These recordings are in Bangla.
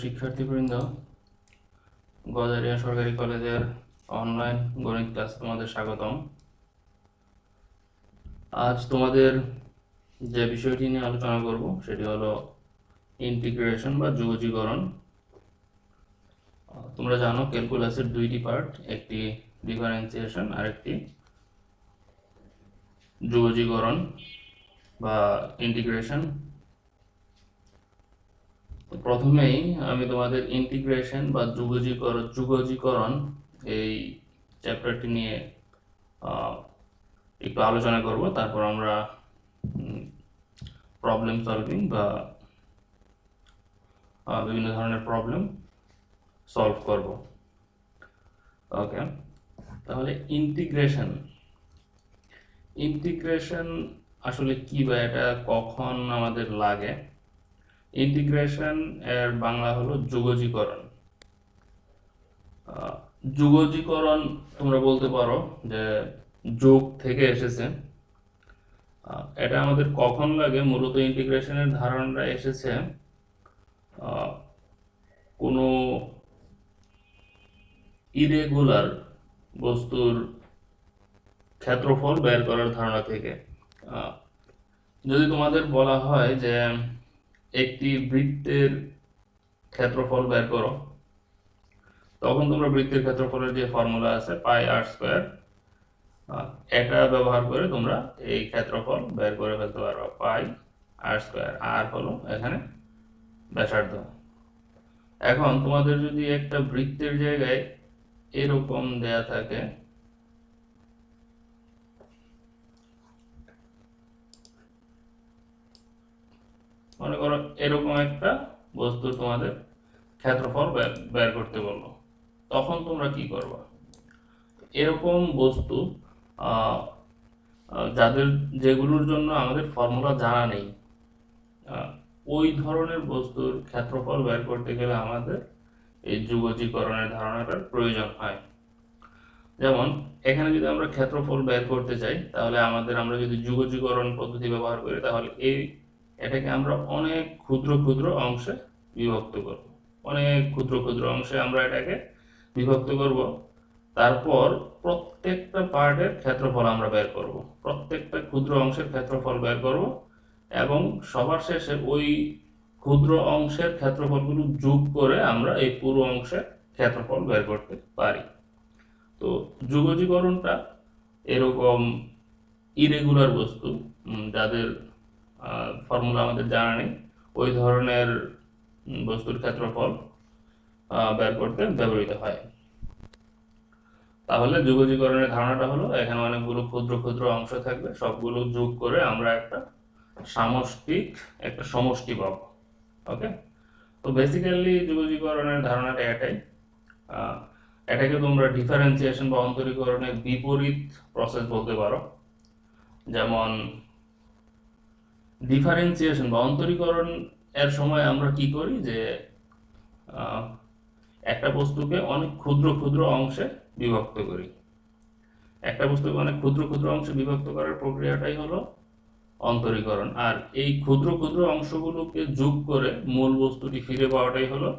শিক্ষার্থীবৃন্দ, গজারিয়া সরকারি কলেজের অনলাইন গণিত ক্লাস তোমাদের স্বাগতম। আজ তোমাদের যে বিষয়টি নিয়ে আলোচনা করব সেটি হলো ইন্টিগ্রেশন বা যোগজীকরণ। তোমরা জানো ক্যালকুলাসের দুইটি পার্ট, একটি ডিফারেন্সিয়েশন আর একটি যোগজীকরণ বা ইন্টিগ্রেশন। প্রথমেই আমি তোমাদের ইন্টিগ্রেশন বা যোগজীকরণ এই চ্যাপ্টারটি নিয়ে একটু আলোচনা করব, তারপর আমরা প্রবলেম সলভিং বা বিভিন্ন ধরনের প্রবলেম সলভ করব। ওকে, তাহলে ইন্টিগ্রেশন আসলে কি বা এটা কখন আমাদের লাগে? ইন্টিগ্রেশন এর বাংলা হলো যোগজীকরণ। যোগজীকরণ তোমরা বলতে পারো যে যোগ থেকে এসেছে। এটা আমাদের কখন লাগে? মূলত ইন্টিগ্রেশনের ধারণাটা এসেছে কোনো ইরেগুলার বস্তুর ক্ষেত্রফল বের করার ধারণা থেকে। যদি তোমাদের বলা হয় যে একটি বৃত্তের ক্ষেত্রফল বের করো, তখন তোমরা বৃত্তের ক্ষেত্রফলের যে ফর্মুলা আছে পাই আর স্কোয়ার, এটা ব্যবহার করে তোমরা এই ক্ষেত্রফল বের করে ফেলতে পারো। পাই আর স্কোয়ার, আর হলো এখানে ব্যাসার্ধ। এখন তোমাদের যদি একটা বৃত্তের জায়গায় এরকম দেয়া থাকে, মনে করো এরকম একটা বস্তু তোমাদের ক্ষেত্রফল বের করতে বললো, তখন তোমরা কি করবা? এরকম বস্তু যেগুলোর জন্য আমাদের ফর্মুলা জানা নেই, ওই ধরনের বস্তুর ক্ষেত্রফল বের করতে গেলে আমাদের এই যোগজীকরণের ধারণাটার প্রয়োজন হয়। যেমন এখানে যদি আমরা ক্ষেত্রফল বের করতে চাই, তাহলে আমরা যদি যোগজীকরণ পদ্ধতি ব্যবহার করি, তাহলে এটাকে আমরা অনেক ক্ষুদ্র ক্ষুদ্র অংশে বিভক্ত করব। অনেক ক্ষুদ্র ক্ষুদ্র অংশে আমরা এটাকে বিভক্ত করব। তারপর প্রত্যেকটা পার্টের ক্ষেত্রফল আমরা বের করব, প্রত্যেকটা ক্ষুদ্র অংশের ক্ষেত্রফল বের করব, এবং সবার শেষে ওই ক্ষুদ্র অংশের ক্ষেত্রফলগুলো যোগ করে আমরা এই পুরো অংশের ক্ষেত্রফল বের করতে পারি। তো যোগজীকরণটা এরকম ইরেগুলার বস্তু, যাদের ফর্মুলা আমাদের জানা নেই, ওই ধরনের বস্তুর ক্ষেত্রফল বের করতে ব্যবহৃত হয়। তাহলে যোগজীকরণের ধারণাটা হলো এখানে অনেকগুলো ক্ষুদ্র ক্ষুদ্র অংশ থাকবে, সবগুলো যোগ করে আমরা একটা সমষ্টি পাবো। ওকে, তো বেসিক্যালি যোগজীকরণের ধারণাটা এটাই। এটাকে তোমরা ডিফারেন্সিয়েশন বা অন্তরীকরণের বিপরীত প্রসেস বলতে পারো। যেমন ডিফারেন্সিয়েশন বা অন্তরীকরণ এর সময় আমরা কি করি, যে একটা বস্তুকে অনেক ক্ষুদ্র ক্ষুদ্র অংশে বিভক্ত করি। একটা বস্তুকে অনেক ক্ষুদ্র ক্ষুদ্র অংশে বিভক্ত করার প্রক্রিয়াটাই হলো অন্তরীকরণ। আর এই ক্ষুদ্র ক্ষুদ্র অংশগুলোকে যোগ করে মূল বস্তুটি ফিরে পাওয়াটাই হলো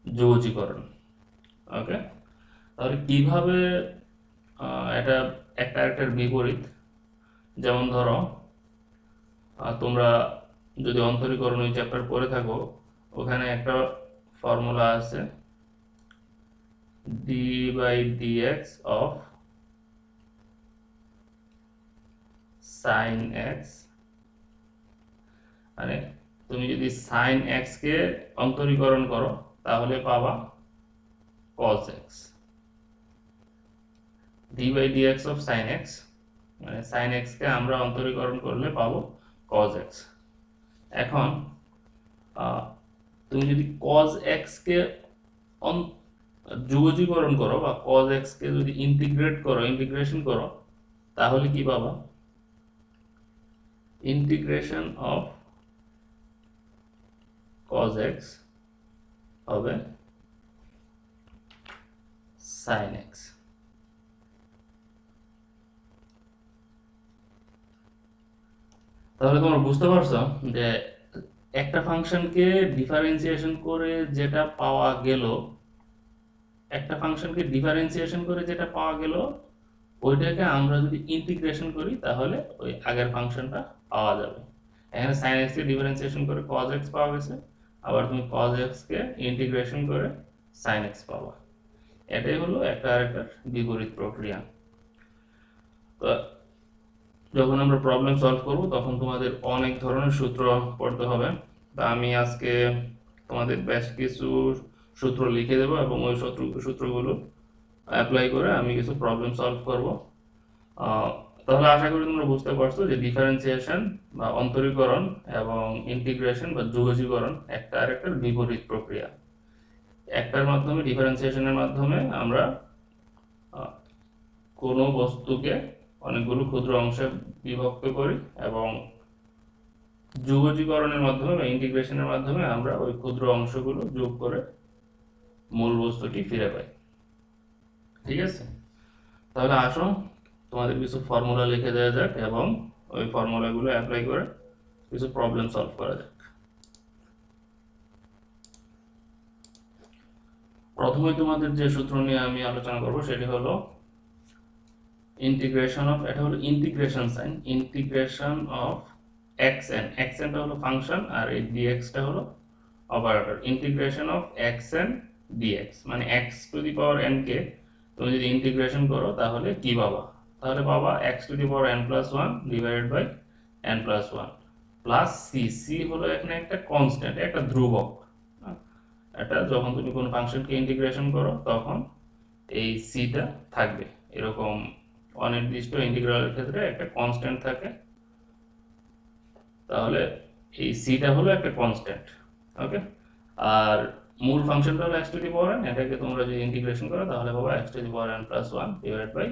যোগজীকরণ। ওকে, তাহলে কিভাবে এটা একটা একটার বিপরীত? যেমন ধরো তোমরা যদি অন্তরীকরণ ওই চ্যাপ্টার পড়ে থাকো, ওখানে একটা ফর্মুলা আছে d/dx অফ sin x, মানে তুমি যদি sin x কে অন্তরীকরণ করো তাহলে পাবা cos x। d/dx of sin x, মানে sin x কে আমরা অন্তরীকরণ করলে পাবো cos x। এখন তুমি যদি cos x কে যোগজীকরণ করো বা cos x কে যদি ইন্টিগ্রেশন করো, তাহলে কি পাবা? ইন্টিগ্রেশন অফ cos x হবে sin x। তাহলে তোমরা বুঝতে পারছো যে একটা ফাংশনকে ডিফারেন্সিয়েশন করে যেটা পাওয়া গেল ওইটাকে আমরা যদি ইন্টিগ্রেশন করি তাহলে ওই আগের ফাংশনটা পাওয়া যাবে। এখানে sin x কে ডিফারেন্সিয়েশন করে cos x পাওয়া গেছে, আবার তুমি cos x কে ইন্টিগ্রেশন করে sin x পাবা। এটাই হলো একটা আরেকটার বিপরীত প্রক্রিয়া। তো যখন আমরা প্রবলেম সলভ করব তখন তোমাদের অনেক ধরনের সূত্র পড়তে হবে। তা আমি আজকে তোমাদের বেশ কিছু সূত্র লিখে দেবো এবং ওই সূত্রগুলো অ্যাপ্লাই করে আমি কিছু প্রবলেম সলভ করব। তাহলে আশা করি তোমরা বুঝতে পারছো যে ডিফারেন্সিয়েশন বা অন্তরীকরণ এবং ইন্টিগ্রেশন বা যোগজীকরণ একটা আরেকটার বিপরীত প্রক্রিয়া। একটার মাধ্যমে ডিফারেন্সিয়েশনের মাধ্যমে আমরা কোনো বস্তুকে অনেকগুলো ক্ষুদ্র অংশে বিভক্ত করি এবং যোগজীকরণের মাধ্যমে বা ইন্টিগ্রেশনের মাধ্যমে আমরা ওই ক্ষুদ্র অংশগুলো যোগ করে মূল বস্তুটি ফিরে পাই। ঠিক আছে, তাহলে আসো তোমাদের কিছু ফর্মুলা লিখে দেওয়া যাক এবং ওই ফর্মুলাগুলো অ্যাপ্লাই করে কিছু প্রবলেম সলভ করা যাক। প্রথমে তোমাদের যে সূত্র নিয়ে আমি আলোচনা করব সেটি হলো ইন্টিগ্রেশন অফ, এটা হলো integration sign, integration of xn, xn টা হলো ফাংশন আর এই dx টা হলো operator. Integration of xn dx মানে x to the power n কে তুমি যদি ইন্টিগ্রেশন করো তাহলে কি পাবা? তাহলে পাবা x to the power n plus 1 divided by n plus 1 plus C. C হলো এখানে একটা কনস্ট্যান্ট, একটা ধ্রুবক। এটা যখন তুমি কোনো ফাংশনকে ইন্টিগ্রেশন করো তখন এই সিটা থাকবে। এরকম অনির্দিষ্ট ইন্টিগ্রালের ক্ষেত্রে একটা কনস্ট্যান্ট থাকে, তাহলে এই সিটা হলো একটা কনস্ট্যান্ট। ওকে, আর মূল ফাংশনটা হলো x to the power n, এটাকে তোমরা যদি ইন্টিগ্রেশন করো তাহলে পাবা x to the power n plus 1 divided by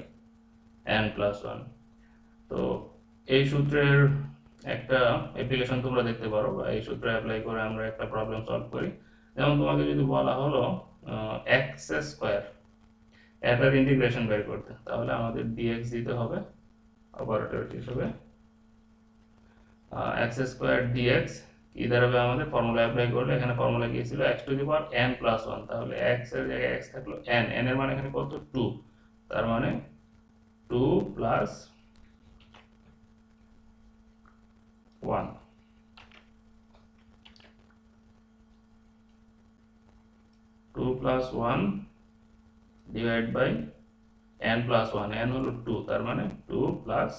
n plus 1। তো এই সূত্রের একটা অ্যাপ্লিকেশন তোমরা দেখতে পারো বা এই সূত্র অ্যাপ্লাই করে আমরা একটা প্রবলেম সলভ করি। যেমন তোমাকে যদি বলা হলো x স্কয়ার, এটার ইন্টিগ্রেশন বের করতে, তাহলে আমাদের dx দিতে হবে অপারেটর হিসেবে। x স্কয়ার dx কি দাঁড়াবে? আমাদের ফর্মুলা অ্যাপ্লাই করলে এখানে ফর্মুলা কি ছিল? x to the power n plus 1, তাহলে x এর জায়গায় x থাকলো n, n এর মানে এখানে কত? 2, তার মানে 2 plus 1 2 plus 1 divide by n plus 1, n হলো 2, তার মানে 2 প্লাস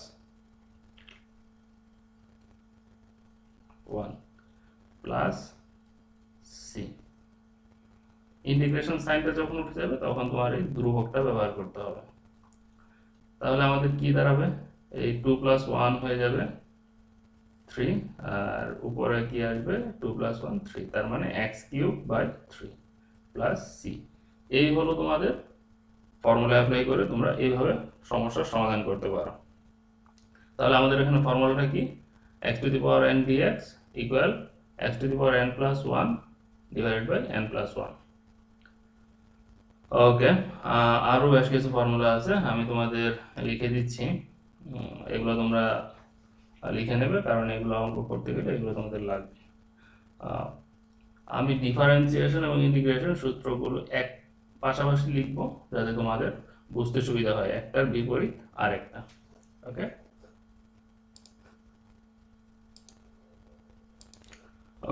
1 প্লাস সি। ইন্টিগ্রেশন সাইনটা যখন উঠে যাবে তখন তোমার এই ধ্রুবকটা ব্যবহার করতে হবে। তাহলে আমাদের কি দাঁড়াবে? এই 2 প্লাস 1 হয়ে যাবে 3, আর উপরে কি আসবে? 2 প্লাস 1 3, তার মানে x cube by 3 plus C. এই হলো তোমাদের ফর্মুলা অ্যাপ্লাই করে তোমরা এইভাবে সমস্যার সমাধান করতে পারো। তাহলে আমাদের এখানে ফর্মুলাটা কি? x to the power n dx equal x to the power n plus 1 divided by n plus 1। Okay, আরও বেশ কিছু ফর্মুলা আছে, আমি তোমাদের লিখে দিচ্ছি। এগুলো তোমরা লিখে নেবে, কারণ এগুলো অঙ্ক করতে গেলে এগুলো তোমাদের লাগবে। আমি ডিফারেন্সিয়েশন এবং ইন্টিগ্রেশন সূত্রগুলো এক পাশাপাশি লিখবো যাতে তোমাদের বুঝতে সুবিধা হয়, একটার বিপরীত আরেকটা। ওকে,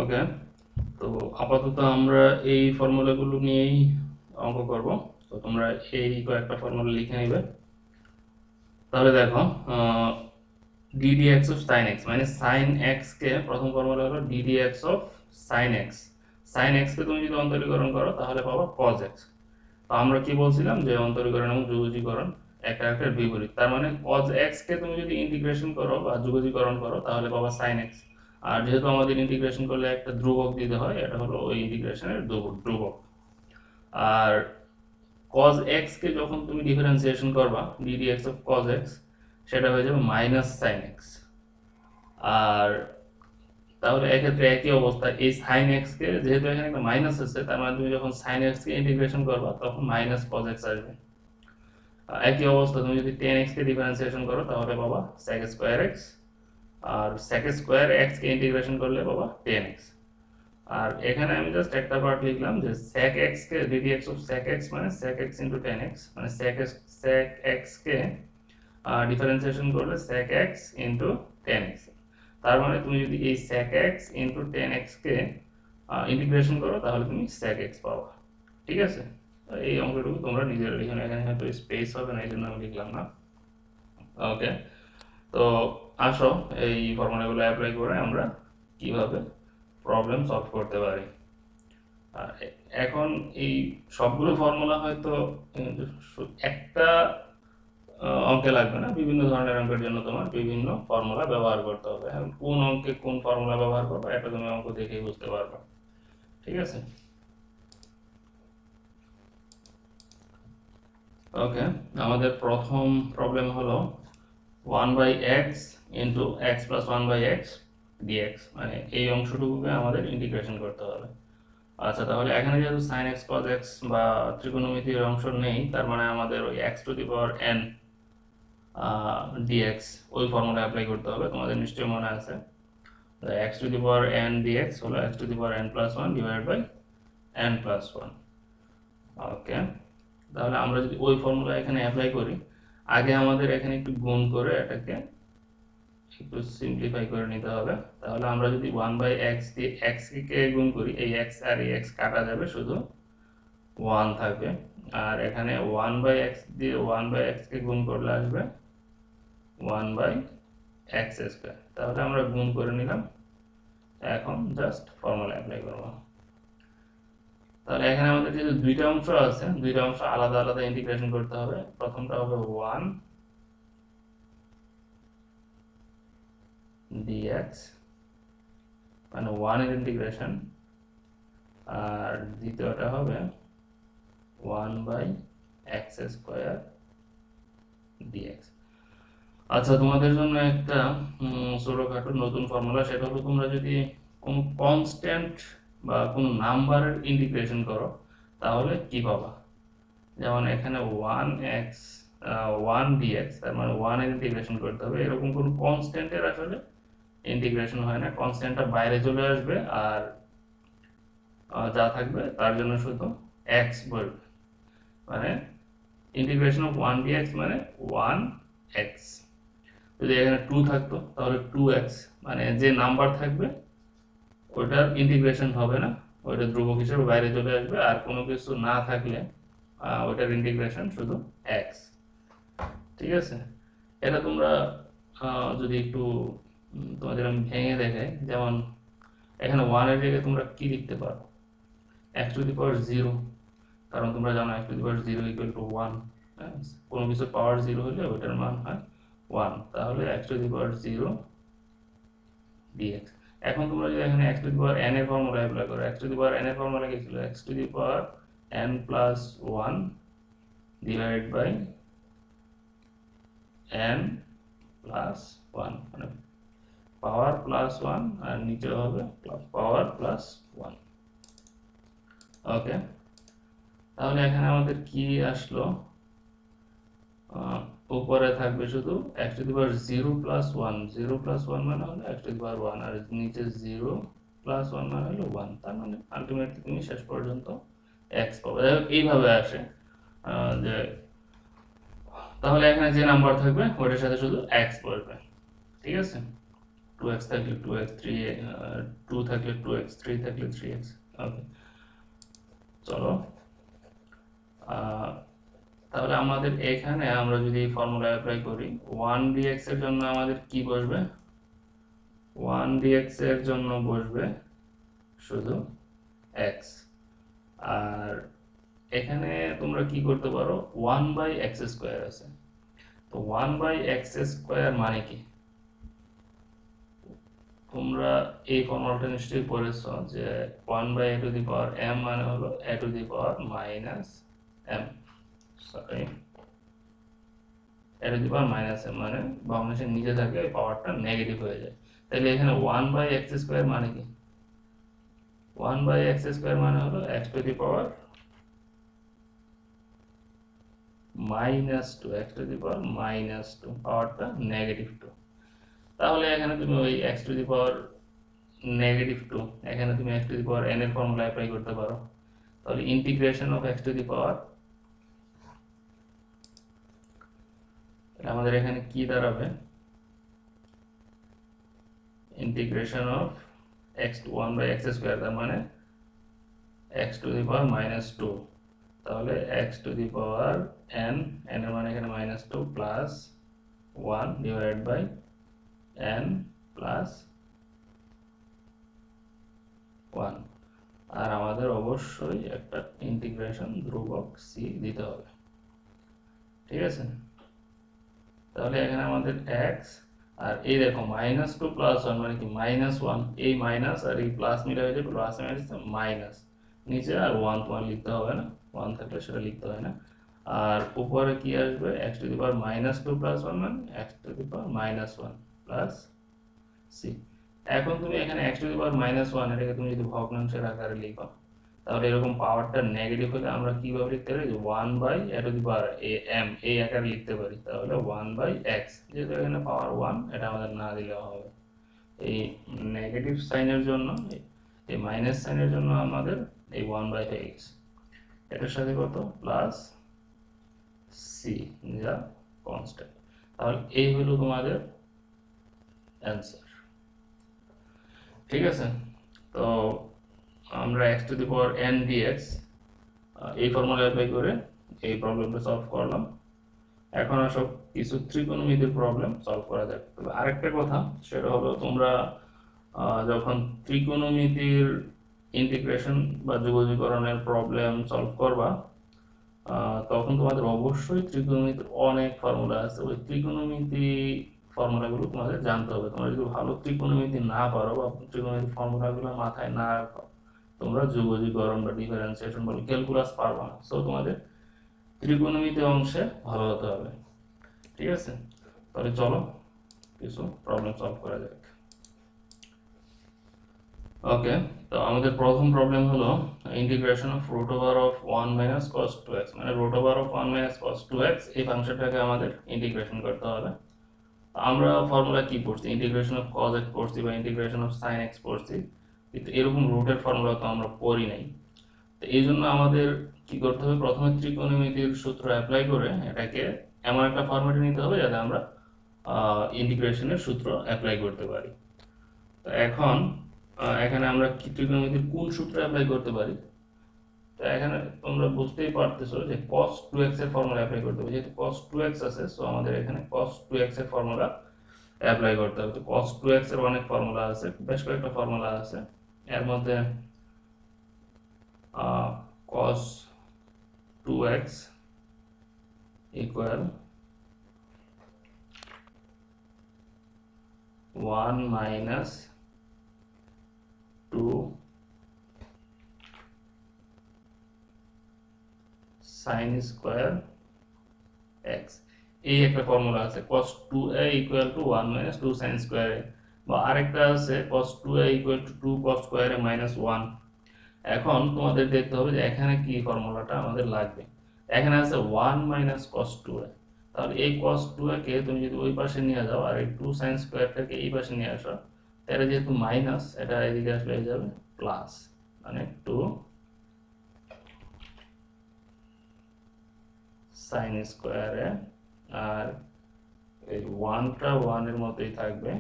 ওকে, তো আপাতত আমরা এই ফর্মুলাগুলো নিয়েই অঙ্ক করব। তো তোমরা এই কয়েকটা ফর্মুলা লিখে নিবে। তাহলে দেখো, ddx অফ sin x মানে sin x কে প্রথম ফর্মুলা হলো ddx of sin x। sin x কে তুমি যদি অন্তরীকরণ করো তাহলে পাবা cos x। তো আমরা কি বলছিলাম যে অন্তরীকরণ এবং যোগজীকরণ একটা একটার বিপরীত, তার মানে cos x কে তুমি যদি ইন্টিগ্রেশন করো বা যোগজীকরণ করো তাহলে পাবা sin x। আর যেহেতু আমাদের ইন্টিগ্রেশন করলে একটা ধ্রুবক দিতে হয়, এটা হলো ওই ইন্টিগ্রেশনের ধ্রুবক। আর cos x কে যখন তুমি ডিফারেন্সিয়েশন করবা ddx অফ cos x, সেটা হয়ে যাবে মাইনাস সাইন এক্স। আর তাহলে এক্ষেত্রে একই অবস্থা, এই সাইন এক্স কে যেহেতু এখানে একটা মাইনাস আছে, তার মানে তুমি যখন সাইন এক্স কে ইন্টিগ্রেশন করবা তখন মাইনাস কজ এক্স আসবে। একই অবস্থা তুমি যদি টেন এক্স কে ডিফারেন্সিয়েশন করো তাহলে পাবা সেক স্কোয়ার এক্স, আর সেক স্কোয়ার এক্স কে ইন্টিগ্রেশন করলে পাবা টেন এক্স। আর এখানে আমি জাস্ট একটা পার্ট লিখলাম যে sec x K ddx of sec x মানে sec x into tan x, মানে sec x কে ডিফারেন্সিয়েশন করলে sec x into tan x। তার মানে তুমি যদি এই sec x into tan x কে ইন্টিগ্রেশন করো তাহলে তুমি sec x পাবা। ঠিক আছে, এই অঙ্কটুকু তোমরা নিজেরা লিখো, এখানে হয়তো স্পেস হবে না এই জন্য আমি লিখলাম না। ওকে, তো আসো এই ফর্মুলাগুলো অ্যাপ্লাই করে আমরা কিভাবে প্রবলেম সলভ করতে পারি। এখন এই সবগুলো ফর্মুলা হয়তো একটা অঙ্কে লাগবে না, বিভিন্ন ধরনের অঙ্কের জন্য তোমার বিভিন্ন ফর্মুলা ব্যবহার করতে হবে। এখন কোন অঙ্কে কোন ফর্মুলা ব্যবহার করবে এটা তুমি অঙ্ক দেখেই বুঝতে পারবে। ঠিক আছে, ওকে, আমাদের প্রথম প্রবলেম হলো 1/x into x plus 1/x dx, মানে এই অংশটুকুকে আমাদের ইন্টিগ্রেশন করতে হবে। আচ্ছা, তাহলে এখানে যেহেতু sin x cos x বা ত্রিকোণমিতির অংশ নেই, তার মানে আমাদের ওই x to the power n dx ওই ফর্মুলা অ্যাপ্লাই করতে হবে। তোমাদের নিশ্চয়ই মনে আছে x to the power n dx হলো x to the power n plus 1 divide by n plus 1। Okay, তাহলে আমরা যদি ওই ফর্মুলা এখানে অ্যাপ্লাই করি, আগে আমাদের এখানে একটু গুণ করে এটাকে একটু সিম্পলিফাই করে নিতে হবে। তাহলে আমরা যদি 1/x দিয়ে x কে গুণ করি, এই x আর এই x কাটা যাবে, শুধু 1 থাকবে। আর এখানে 1/x দিয়ে 1/x কে গুণ করলে আসবে 1/x স্কয়ার। তাহলে আমরা গুণ করে নিলাম, এখন জাস্ট ফর্মুলা অ্যাপ্লাই করব। তাহলে এখানে আমাদের যে দুইটা অংশ আছে, দুইটা অংশ আলাদা আলাদা ইন্টিগ্রেশন করতে হবে। প্রথমটা হবে 1 dx মানে 1 এর ইন্টিগ্রেশন, আর দ্বিতীয়টা হবে 1/x স্কয়ার dx। আচ্ছা, তোমাদের জন্য একটা ছোটখাটো নতুন ফর্মুলা, সেটা হলো তোমরা যদি কোনো কনস্ট্যান্ট বা কোনো নাম্বারের ইন্টিগ্রেশন করো তাহলে কি পাবা। যেমন এখানে 1 dx, তার মানে 1 এর ইন্টিগ্রেশন করতে হবে। এরকম কোনো কনস্ট্যান্টের আসলে ইন্টিগ্রেশন হয় না, কনস্ট্যান্টটা বাইরে চলে আসবে আর যা থাকবে তার জন্য শুধু x বলবে, মানে ইন্টিগ্রেশন অফ 1 dx মানে 1x। যদি এখানে 2 থাকতো তাহলে 2x, মানে যে নাম্বার থাকবে ওইটার ইন্টিগ্রেশন হবে না, ওইটা ধ্রুবক হিসেবে বাইরে চলে আসবে। আর কোনো কিছু না থাকলে ওইটার ইন্টিগ্রেশন শুধু x। ঠিক আছে, এটা তোমরা যদি একটু তোমাদের আমি ভেঙে দেখাই, যেমন এখানে 1 এর জায়গায় তোমরা কি লিখতে পারো, x টু দি পাওয়ার 0, কারণ তোমরা জানো x to the power 0 equal to 1। কোনো কিছু পাওয়ার 0 হলে ওইটার মান হয় 1, তাহলে x to the power 0 dx। এখন তোমরা যদি এখানে x to the power n এর ফর্মুলা অ্যাপ্লাই করো, x to the power n এর ফর্মুলা কি ছিল, x to the power n plus 1 divide by n plus 1, মানে পাওয়ার প্লাস 1 আর নিচে হবে পাওয়ার প্লাস 1। ওকে, তাহলে এখানে আমাদের কি আসলো, উপরে থাকবে শুধু x to the power 0 plus 1, 0 plus 1 মানে হলো x টু দি পাওয়ার 1, আর নিচে 0 প্লাস 1 মানে হলো 1। তার মানে আলটিমেটলি তুমি শেষ পর্যন্ত x পাবে। এইভাবে আসে যে তাহলে এখানে যে নাম্বার থাকবে ওটার সাথে শুধু x বসবে। ঠিক আছে, 2x থাকলে 2x, 2 থাকলে 2x, 3 থাকলে 3x। ওকে, চলো তাহলে আমাদের এখানে আমরা যদি ফর্মুলা অ্যাপ্লাই করি, 1 dx এর জন্য আমাদের কি বসবে, 1 dx এর জন্য বসবে শুধু x। আর এখানে তোমরা কি করতে পারো, 1/x স্কয়ার আছে, তো 1/x স্কয়ার মানে কি, তোমরা এই ফর্মুলাটা নিশ্চয়ই পড়েছো যে 1/a two the power m মানে হলো a two the power minus m, sorry a two the power minus m, মানে ভগ্নাংশের নিচে থাকে ওই পাওয়ারটা নেগেটিভ হয়ে যায়। তাহলে এখানে 1/x স্কয়ার মানে কি, 1/x স্কয়ার মানে হলো x to the power -2, x to the power -2, পাওয়ারটা -2। তাহলে এখানে তুমি ওই x টু দি পাওয়ার -2, এখানে তুমি x to the power n এর ফর্মুলা অ্যাপ্লাই করতে পারো। তাহলে integration of x to the power, আমাদের এখানে কি দাঁড়াবে, integration of x to 1/x square, তার মানে x টু দি পাওয়ার -2, তাহলে x to the power n, n এর মানে এখানে -2 plus 1 divided by n plus 1। আর আমাদের অবশ্যই একটা ইন্টিগ্রেশন ধ্রুবক c দিতে হবে, ঠিক আছে। তাহলে এখানে আমাদের x, আর এই দেখো -2 প্লাস 1 মানে কি -1, এই মাইনাস আর এই প্লাস মিলে হয়ে যাবে প্লাস মাইনাস, নিচে আর 1 তোমার লিখতে হবে না, 1 থাকলে সেটা লিখতে হয় না। আর উপরে কি আসবে, x to the power -2 plus 1 মানে x to the power -1 plus c। এখন তুমি এখানে x টু দি পাওয়ার -1 এটাকে তুমি যদি ভগ্নাংশের আকারে লিখো, তাহলে এরকম পাওয়ারটা নেগেটিভ হলে আমরা কিভাবে লিখতে পারি, যে 1/a two the power m এই আকারে লিখতে পারি। তাহলে 1/x, যেহেতু এখানে পাওয়ার 1, এটা আমাদের না দিলেও হবে। এই নেগেটিভ সাইনের জন্য, এই মাইনাস সাইনের জন্য আমাদের এই 1/x, এটার সাথে কত প্লাস c, যা কনস্ট্যান্ট। তাহলে এই হলো তোমাদের অ্যান্সার, ঠিক আছে। তো আমরা x to the power n dx এই ফর্মুলা অ্যাপ্লাই করে এই প্রবলেমটা সলভ করলাম। এখন আসো কিছু ত্রিকোণমিতির প্রবলেম সলভ করা যাক। তবে আরেকটা কথা, সেটা হলো তোমরা যখন ত্রিকোণমিতির ইন্টিগ্রেশন বা যোগজীকরণের প্রবলেম সলভ করবা, তখন তোমাদের অবশ্যই ত্রিকোণমিতির অনেক ফর্মুলা আছে, ওই ত্রিকোণমিতি ফর্মুলাগুলো তোমাদের জানতে হবে। তোমরা যদি ভালো ত্রিকোণমিতি না পারো বা ত্রিকোণমিতির ফর্মুলাগুলো মাথায় না রাখো, তোমরা যোগজীকরণ বা ডিফারেন্সিয়েশন বা ক্যালকুলাস পারবা না। সো তোমাদের ত্রিকোণমিতি অংশে ভালো হতে হবে, ঠিক আছে। তাহলে চলো কিছু প্রবলেম সলভ করা যাক। ওকে, তো আমাদের প্রথম প্রবলেম হলো integration of root over of 1 minus cos 2x, মানে root over of 1 minus cos 2x এই ফাংশনটাকে আমাদের ইন্টিগ্রেশন করতে হবে। আমরা ফর্মুলা কি পড়ছি, ইন্টিগ্রেশন অফ cos x পড়ছি বা ইন্টিগ্রেশন অফ sin x পড়ছি, কিন্তু এরকম রুটের ফর্মুলা তো আমরা পড়ি নাই। তো এই জন্য আমাদের কি করতে হবে, প্রথমে ত্রিকোণমিতির সূত্র অ্যাপ্লাই করে এটাকে এমন একটা ফরম্যাটে নিতে হবে যাতে আমরা ইন্টিগ্রেশনের সূত্র অ্যাপ্লাই করতে পারি। তো এখন এখানে আমরা ত্রিকোণমিতির কোন সূত্র অ্যাপ্লাই করতে পারি, তো এখানে তোমরা বুঝতেই পারতেছো যে cos 2x এর ফর্মুলা অ্যাপ্লাই করতে হবে। যেহেতু cos 2x আছে, সো আমাদের এখানে cos 2x এর ফর্মুলা অ্যাপ্লাই করতে হবে। তো cos 2x এর অনেক ফর্মুলা আছে, বেশ কয়েকটা ফর্মুলা আছে। এর মধ্যে cos 2x equal 1 minus 2 sin square x, এই একটা ফর্মুলা আছে। cos 2a equal to 1 minus 2 sin square a, বা আরেকটা আছে cos 2a equal to 2 cos square a minus 1। এখন তোমাদের দেখতে হবে যে এখানে কি ফর্মুলাটা আমাদের লাগবে। এখানে আছে 1 মাইনাস cos 2a, তাহলে এই cos 2a কে তুমি যদি ওই পাশে নিয়ে যাও আর এই 2 sin স্কয়ারটাকে এই পাশে নিয়ে আসো, তাহলে যেহেতু মাইনাস, এটা এদিকে আসলে হয়ে যাবে প্লাস, মানে 2 sin স্কয়ার a, আর এই 1টা 1 এর মতোই থাকবে,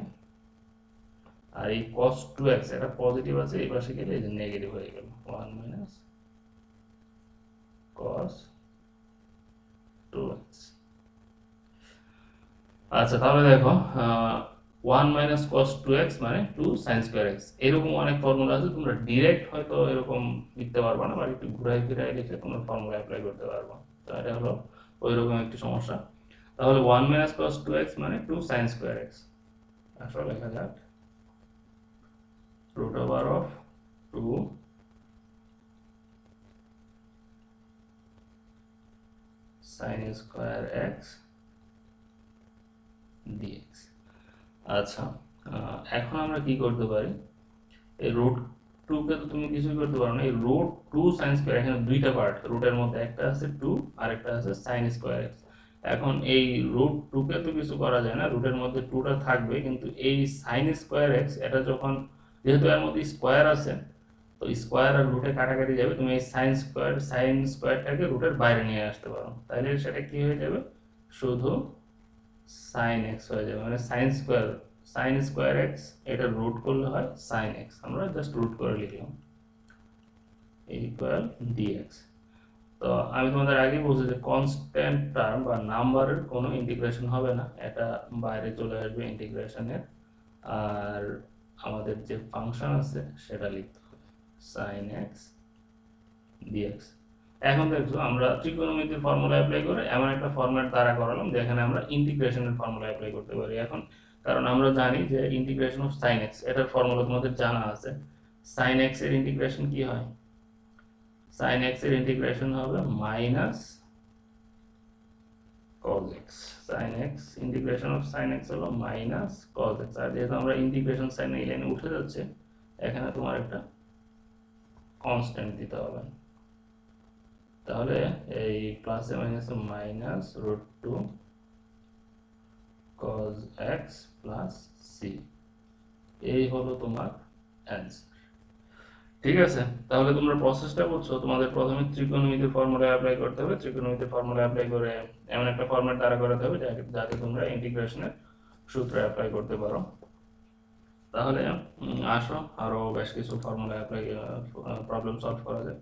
আর এই cos 2x এটা পজিটিভ আছে, এই পাশে গেলে এই যে নেগেটিভ হয়ে গেল, 1 মাইনাস cos 2x। আচ্ছা, তাহলে দেখো 1 মাইনাস cos 2x মানে 2 sin স্কয়ার x, এরকম অনেক ফর্মুলা আছে। তোমরা ডাইরেক্ট হয়তো এরকম লিখতে পারবে না, বা একটু ঘুরাই ফিরাই লিখে তোমরা ফর্মুলা অ্যাপ্লাই করতে পারবে। তো এটা হলো ওইরকম একটি সমস্যা। তাহলে 1 মাইনাস cos 2x মানে 2 sin স্কয়ার x, আসলে লেখা যাক root over of 2 sin square x dx। আচ্ছা, এখন আমরা কি করতে পারি, এই রুট 2 কে তো তুমি কিছুই করতে পারো না। এই রুট 2 sin স্কয়ার, এখানে দুইটা পার্ট, রুটের মধ্যে একটা আছে 2 আর একটা আছে sin স্কয়ার x। এখন এই রুট 2 কে তো কিছু করা যায় না, রুটের মধ্যে 2টা থাকবে, কিন্তু এই sin স্কয়ার x এটা যখন যেহেতু এর মধ্যে স্কোয়ার আছে, তো স্কোয়ার আর রুটে কাটাকাটি যাবে, তুমি এই সাইন স্কোয়ারটাকে রুটের বাইরে নিয়ে আসতে পারো, তাহলে সেটা কি হয়ে যাবে, শুধু সাইন এক্স হয়ে যাবে, মানে সাইন স্কোয়ার এক্স, এটা রুট করলে হয় সাইন এক্স, আমরা জাস্ট রুট করে লিখলাম ইকুয়াল ডিএক্স। তো আমি তোমাদের আগে বলছি যে কনস্ট্যান্ট টার্ম বা নাম্বারের কোনো ইন্টিগ্রেশন হবে না, এটা বাইরে চলে আসবে ইন্টিগ্রেশনের, আর আমাদের যে ফাংশন আছে সেটা লিখতে হবে সাইন এক্স ডিএক্স। এখন দেখছো আমরা ত্রিকোণমিতির ফর্মুলা অ্যাপ্লাই করে এমন একটা ফরম্যাট দ্বারা করালাম যেখানে আমরা ইন্টিগ্রেশনের ফর্মুলা অ্যাপ্লাই করতে পারি এখন, কারণ আমরা জানি যে ইন্টিগ্রেশন অফ সাইন এক্স এটার ফর্মুলা তোমাদের জানা আছে। সাইন এক্স এর ইন্টিগ্রেশন কি হয়, সাইন এক্স এর ইন্টিগ্রেশন হবে minus cos x, sin x integration of sin x হলো মাইনাস cos x, আর যেহেতু আমরা ইন্টিগ্রেশন সাইন এই লাইনে উঠে যাচ্ছে, এখানে তোমার একটা কনস্ট্যান্ট দিতে হবে, তাহলে এই প্লাসে মাইনাসে minus root two cos x plus c, এই হলো তোমার অ্যান্সার। ঠিক আছে, তাহলে তোমরা প্রসেসটা করছো, তোমাদের প্রথমে ত্রিকোণমিতির ফর্মুলা অ্যাপ্লাই করতে হবে, ত্রিকোণমিতির ফর্মুলা অ্যাপ্লাই করে এমন একটা ফরম্যাট দ্বারা করাতে হবে যাতে তোমরা ইন্টিগ্রেশনের সূত্র অ্যাপ্লাই করতে পারো। তাহলে আসো আরো বেশ কিছু ফর্মুলা অ্যাপ্লাই প্রবলেম সলভ করা যাক।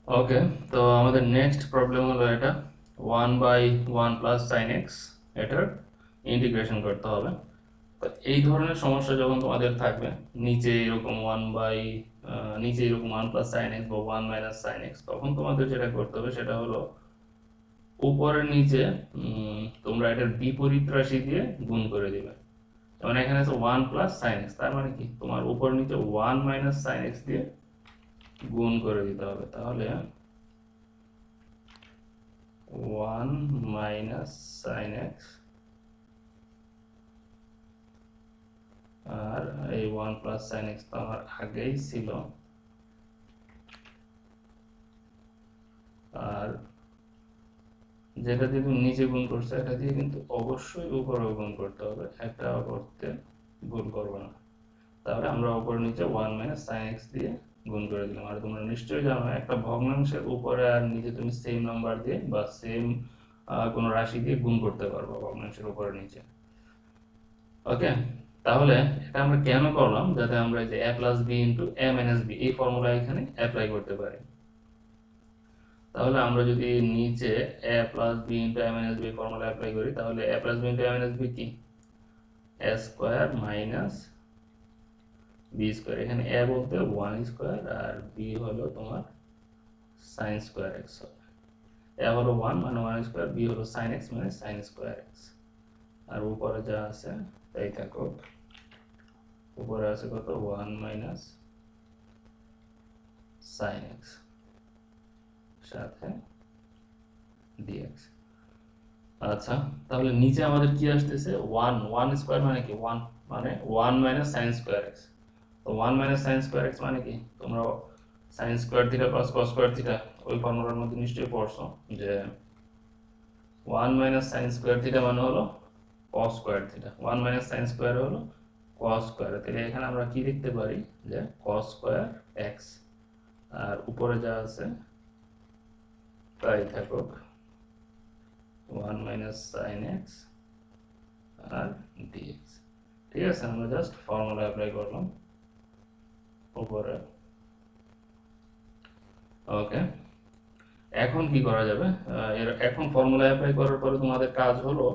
ওকে, তো আমাদের নেক্সট প্রবলেম হলো এটা 1/1 প্লাস সাইন এক্স, এটার ইন্টিগ্রেশন করতে হবে। তো এই ধরনের সমস্যা যখন তোমাদের থাকবে, নিচে এরকম নিচে এরকম 1 প্লাস সাইন এক্স বা 1 মাইনাস সাইন এক্স, তখন তোমাদের যেটা করতে হবে সেটা হলো উপরের নিচে তোমরা এটার বিপরীত রাশি দিয়ে গুণ করে দিবে। যেমন এখানে আছে 1 প্লাস সাইন এক্স, তার মানে কি তোমার উপর নিচে 1 মাইনাস সাইন এক্স দিয়ে গুণ করে দিতে হবে, তাহলে 1 মাইনাস সাইন এক্স আর এই 1 প্লাস সাইন এক্স তো আমার আগেই ছিল, আর যেটা দিয়ে তুমি নিচে গুণ করছো এটা দিয়ে কিন্তু অবশ্যই উপরে গুণ করতে হবে, একটা করতে ভুল করবে না। তাহলে আমরা উপর নিচে 1 মাইনাস সাইন এক্স দিয়ে গুণ করে দিলাম। আর তোমরা নিশ্চয়ই জানো একটা ভগ্নাংশের উপরে আর নিচে তুমি সেম নাম্বার দিয়ে বা সেম কোনো রাশি দিয়ে গুণ করতে পারবো ভগ্নাংশের উপরে নিচে। ওকে, তাহলে এটা আমরা কেন করলাম, যাতে আমরা এই যে a plus B into A minus B এই ফর্মুলা এখানে অ্যাপ্লাই করতে পারি। তাহলে আমরা যদি নিচে a plus B into A minus B formula apply করি, তাহলে a plus B into A minus B কি, a square minus B square, এখানে a বলতে 1 স্কোয়ার আর b হলো তোমার সাইন স্কোয়ার এক্স, a হলো 1 মানে 1 স্কোয়ার, b হলো সাইন এক্স মানে সাইন স্কোয়ার এক্স, আর উপরে যা আছে তাই থাকুক, উপরে আছে কত 1 মাইনাস সাইন এক্স সাথে dx। আচ্ছা, তাহলে নিচে আমাদের কি আসতেছে 1 স্কোয়ার মানে কি 1 মানে 1 মাইনাস সাইন স্কোয়ার এক্স, তো 1 মাইনাস সাইন স্কোয়ার এক্স মানে কি, তোমরা sine square theta plus cos square theta ওই ফর্মুলার মধ্যে নিশ্চয়ই পড়ছো যে 1 মাইনাস সাইন স্কোয়ার থিটা মানে হলো cos square theta, 1 minus sine square হলো কস স্কোয়ার, তাহলে এখানে আমরা কি লিখতে পারি যে কস স্কোয়ার এক্স, আর উপরে যা আছে তাই থাকুক 1 মাইনাস সাইন এক্স আর dx। ঠিক আছে, আমরা জাস্ট ফর্মুলা অ্যাপ্লাই করলাম উপরে। ওকে, এখন কি করা যাবে, এখন ফর্মুলা অ্যাপ্লাই করার পরে তোমাদের কাজ হলো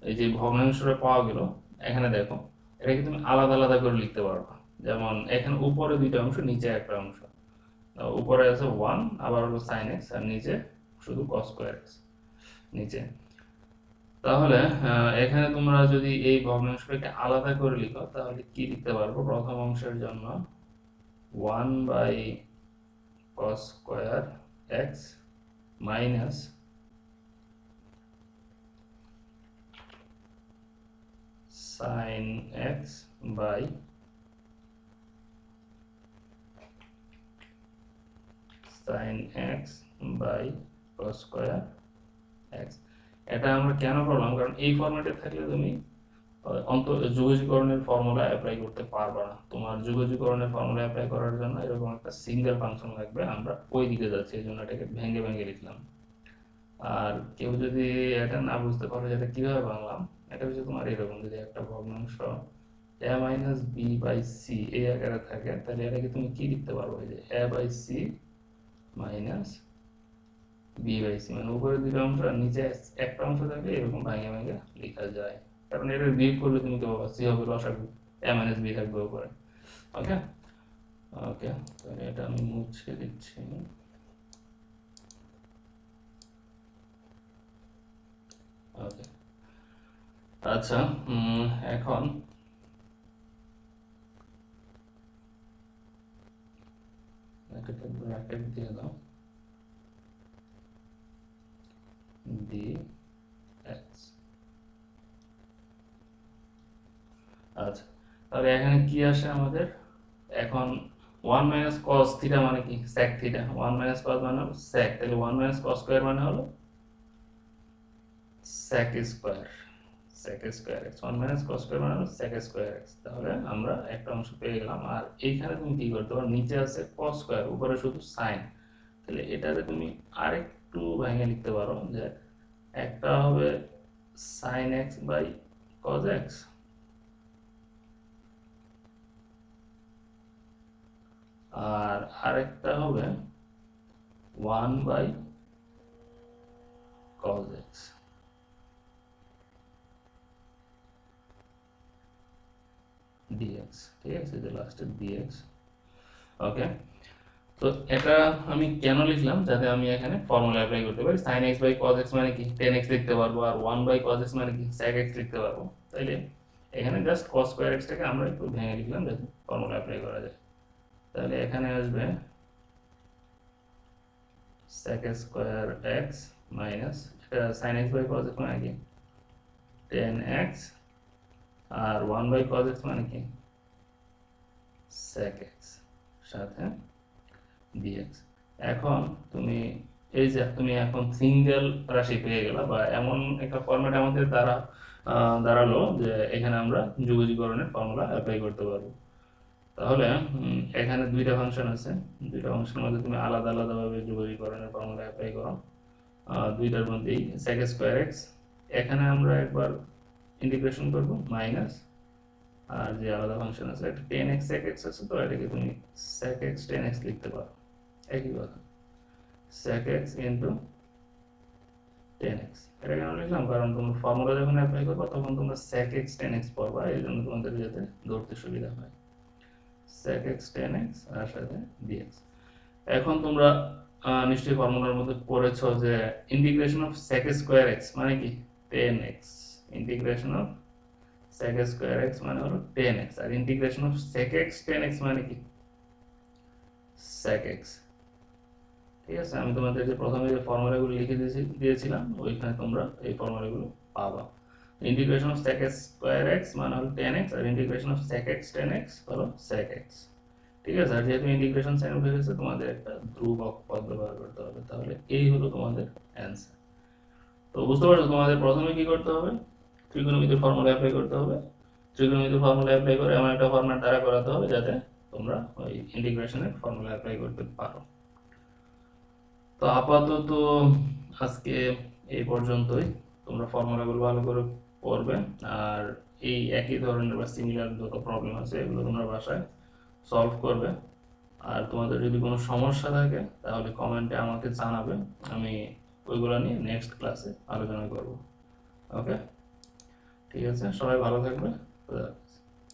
এই যে ভগ্নাংশটা পাওয়া গেল, এখানে দেখো এটাকে তুমি আলাদা আলাদা করে লিখতে পারবা। যেমন এখানে উপরে দুইটা অংশ, নিচে একটা অংশ, উপরে আছে 1 আবার হলো সাইন এক্স আর নিচে শুধু কস স্কোয়ার এক্স নিচে। তাহলে এখানে তোমরা যদি এই ভগ্নাংশটাকে আলাদা করে লিখো তাহলে কি লিখতে পারবো, প্রথম অংশের জন্য 1 by cos square x minus sine x by sine x by cos square x. এটা আমরা কেন করলাম, কারণ এই ফরম্যাটে থাকলে তুমি যুগজীকরণের ফর্মুলা অ্যাপ্লাই করতে পারবে না। তোমার যুগজীকরণের ফর্মুলা অ্যাপ্লাই করার জন্য এরকম একটা সিঙ্গেল ফাংশন লাগবে। আমরা ওই দিকে যাচ্ছি, এই জন্য এটাকে ভেঙে ভেঙে লিখলাম। আর কেউ যদি এটা না বুঝতে পারো যে এটা কিভাবে বাংলাম, এটা হচ্ছে তোমার এরকম, যদি একটা ভগ্নাংশ a minus b by c এই আকারে থাকে, তাহলে এটাকে তুমি কি লিখতে পারো, এই যে a by c minus b by c, মানে উপরে দুটো অংশ আর নিচে একটা অংশ থাকলে এরকম ভাঙে ভাঙে লেখা যায়। কারণ এটা বিয়োগ করলে তুমি কেউ সি হবে লসাগু, a মাইনাস বি থাকবে উপরে। ওকে ওকে, তাহলে এটা আমি মুছে দিচ্ছি। ওকে আচ্ছা, এখন এটাকে ব্র্যাকেট দিয়ে দাও dx। আচ্ছা, তাহলে এখানে কি আসে আমাদের, এখন 1 মাইনাস cos থিটা মানে কি, sec থিটা। 1 মাইনাস cos মানে হলো sec, তাহলে 1 মাইনাস cos স্কয়ার মানে হলো sec square, sec square x। 1 minus cos square মানে হলো sec স্কয়ার x। তাহলে আমরা একটা অংশ পেয়ে গেলাম। আর এইখানে তুমি কি করতে পারো, নিচে আছে cos স্কয়ার, উপরে শুধু sin, তাহলে এটাতে তুমি আরেকটু ভেঙে লিখতে পারো যে একটা হবে sin x by cos x, আর আরেকটা হবে 1 বাই cos x। dx, ঠিক আছে, যে লাস্টে dx। ওকে, তো এটা আমি কেন লিখলাম, যাতে আমি এখানে ফর্মুলা অ্যাপ্লাই করতে পারি। sin x by cos x মানে কি, tan x লিখতে পারবো, আর 1 বাই cos x মানে কি, sec x লিখতে পারবো। তাইলে এখানে জাস্ট cos স্কয়ার x টাকে আমরা একটু ভেঙে লিখলাম যাতে ফর্মুলা অ্যাপ্লাই করা যায়। তাহলে এখানে আসবে sec square x minus sin x by cos x মানে কি tan x, আর 1 বাই cos x মানে কি sec x, সাথে dx। এখন তুমি এই যে তুমি এখন সিঙ্গেল রাশি পেয়ে গেলা, বা এমন একটা ফরম্যাট আমাদের দাঁড়ালো যে এখানে আমরা যুগজীকরণের ফর্মুলা অ্যাপ্লাই করতে পারবো। তাহলে এখানে দুইটা ফাংশন আছে, দুইটা ফাংশনের মধ্যে তুমি আলাদা আলাদাভাবে যুগজীকরণের ফর্মুলা অ্যাপ্লাই করো। দুইটার মধ্যেই sec স্কয়ার x, এখানে আমরা একবার ইন্টিগ্রেশন করব মাইনাস, আর যে আলাদা ফাংশন আছে একটা tan x sec x আছে, তো এটাকে তুমি sec x tan x লিখতে পারো, একই কথা, sec x into tan x। এটা কেন লিখলাম, কারণ তোমরা ফর্মুলা যখন অ্যাপ্লাই করবে তখন তোমরা sec x tan x পড়বা, এই জন্য তোমাদের যাতে ধরতে সুবিধা হয়, sec x tan x আর সাথে dx। এখন তোমরা নিশ্চয়ই ফর্মুলার মধ্যে পড়েছো যে integration of sec square x মানে কি tan x, integration of sec square x মানে হলো tan x, আর integration of sec x tan x মানে কি sec x। ঠিক আছে, আমি তোমাদের যে প্রথমে যে ফর্মুলাগুলো লিখে দিয়েছিলাম ওইখানে তোমরা এই ফর্মুলাগুলো পাবা। Integration of sec square x মানে হলো tan x, আর integration of sec x tan x হলো sec x। ঠিক আছে, আর যেহেতু ইন্টিগ্রেশন সাইন উঠে গেছে, তোমাদের একটা ধ্রুবক পদ ব্যবহার করতে হবে। তাহলে এই হলো তোমাদের অ্যান্সার। তো বুঝতে পারছো, তোমাদের প্রথমে কি করতে হবে, ত্রিকোণমিতির ফর্মুলা অ্যাপ্লাই করতে হবে। ত্রিকোণমিতির ফর্মুলা অ্যাপ্লাই করে এমন একটা ফর্ম্যাট দ্বারা করাতে হবে যাতে তোমরা ওই ইন্টিগ্রেশনের ফর্মুলা অ্যাপ্লাই করতে পারো। তো আপাতত আজকে এই পর্যন্তই। তোমরা ফর্মুলাগুলো ভালো করে পড়বে, আর এই একই ধরনের বা সিমিলার যত প্রবলেম আছে এগুলো তোমরা বাসায় সলভ করবে। আর তোমাদের যদি কোনো সমস্যা থাকে তাহলে কমেন্টে আমাকে জানাবে, আমি ওইগুলো নিয়ে নেক্সট ক্লাসে আলোচনা করব। ওকে, ঠিক আছে, সবাই ভালো থাকবে।